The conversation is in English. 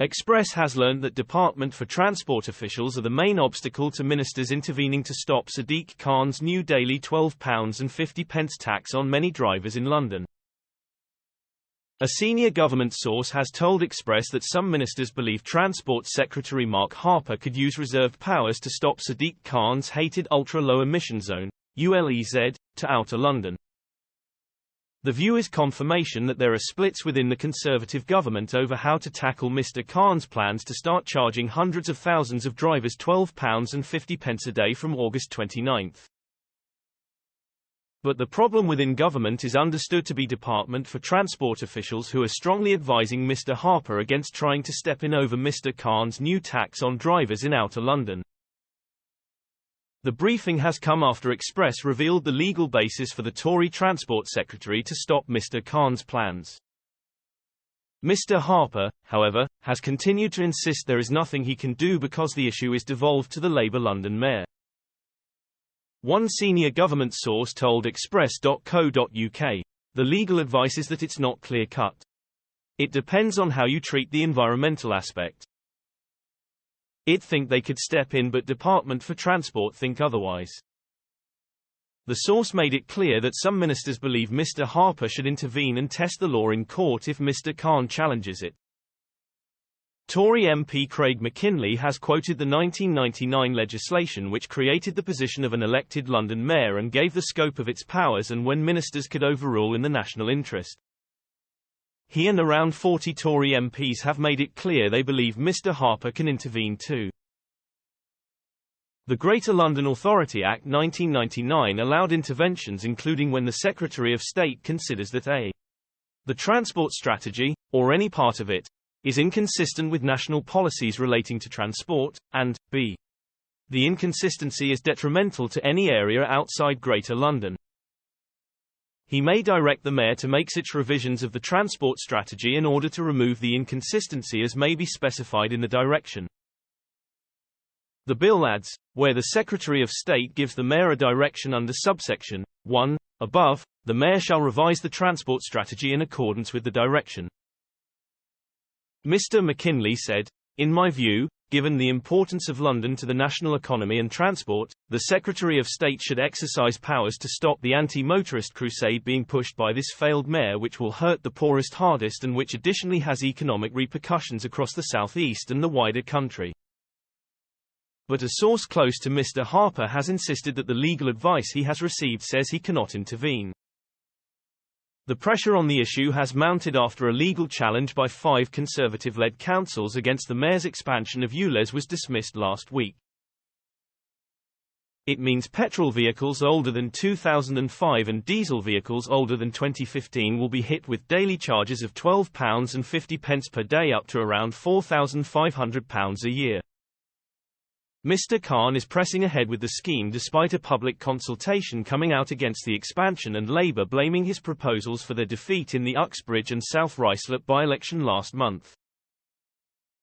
Express has learned that Department for Transport officials are the main obstacle to ministers intervening to stop Sadiq Khan's new daily £12.50 tax on many drivers in London. A senior government source has told Express that some ministers believe Transport Secretary Mark Harper could use reserved powers to stop Sadiq Khan's hated ultra-low emission zone, ULEZ, to outer London. The view is confirmation that there are splits within the Conservative government over how to tackle Mr. Khan's plans to start charging hundreds of thousands of drivers £12.50 a day from August 29. But the problem within government is understood to be Department for Transport officials who are strongly advising Mr. Harper against trying to step in over Mr. Khan's new tax on drivers in outer London. The briefing has come after Express revealed the legal basis for the Tory Transport Secretary to stop Mr. Khan's plans. Mr. Harper, however, has continued to insist there is nothing he can do because the issue is devolved to the Labour London Mayor. One senior government source told Express.co.uk, "The legal advice is that it's not clear-cut. It depends on how you treat the environmental aspect. It think they could step in but Department for Transport think otherwise." The source made it clear that some ministers believe Mr. Harper should intervene and test the law in court if Mr. Khan challenges it. Tory MP Craig McKinley has quoted the 1999 legislation which created the position of an elected London mayor and gave the scope of its powers and when ministers could overrule in the national interest. He and around 40 Tory MPs have made it clear they believe Mr. Harper can intervene too. The Greater London Authority Act 1999 allowed interventions including when the Secretary of State considers that a. the transport strategy, or any part of it, is inconsistent with national policies relating to transport, and b. the inconsistency is detrimental to any area outside Greater London. He may direct the Mayor to make such revisions of the transport strategy in order to remove the inconsistency as may be specified in the direction. The bill adds, where the Secretary of State gives the Mayor a direction under subsection 1, above, the Mayor shall revise the transport strategy in accordance with the direction. Mr. McKinley said, "In my view, given the importance of London to the national economy and transport, the Secretary of State should exercise powers to stop the anti-motorist crusade being pushed by this failed mayor which will hurt the poorest hardest and which additionally has economic repercussions across the southeast and the wider country." But a source close to Mr. Harper has insisted that the legal advice he has received says he cannot intervene. The pressure on the issue has mounted after a legal challenge by 5 Conservative-led councils against the mayor's expansion of ULEZ was dismissed last week. It means petrol vehicles older than 2005 and diesel vehicles older than 2015 will be hit with daily charges of £12.50 per day up to around £4,500 a year. Mr. Khan is pressing ahead with the scheme despite a public consultation coming out against the expansion and Labour blaming his proposals for their defeat in the Uxbridge and South Ruislip by-election last month.